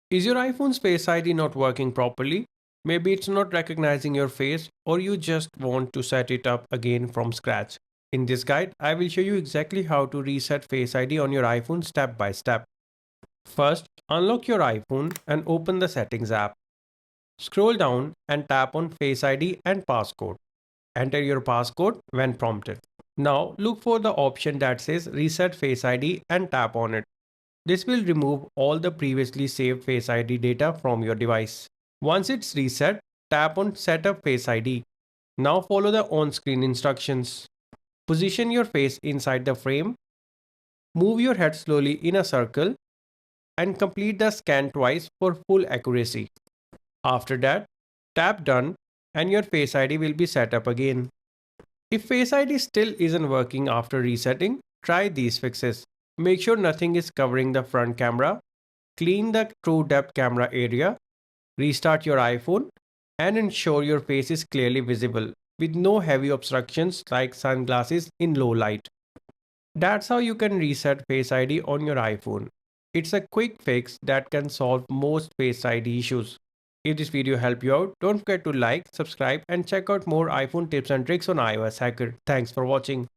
Is your iPhone's Face ID not working properly? Maybe it's not recognizing your face, or you just want to set it up again from scratch. In this guide, I will show you exactly how to reset Face ID on your iPhone step by step. First, unlock your iPhone and open the Settings app. Scroll down and tap on Face ID and passcode. Enter your passcode when prompted. Now, look for the option that says Reset Face ID and tap on it. This will remove all the previously saved Face ID data from your device. Once it's reset, tap on Setup Face ID. Now follow the on-screen instructions. Position your face inside the frame, move your head slowly in a circle, and complete the scan twice for full accuracy. After that, tap Done and your Face ID will be set up again. If Face ID still isn't working after resetting, try these fixes. Make sure nothing is covering the front camera, clean the true depth camera area, restart your iPhone, and ensure your face is clearly visible with no heavy obstructions like sunglasses in low light. That's how you can reset Face ID on your iPhone. It's a quick fix that can solve most Face ID issues. If this video helped you out, don't forget to like, subscribe, and check out more iPhone tips and tricks on iOS Hacker. Thanks for watching.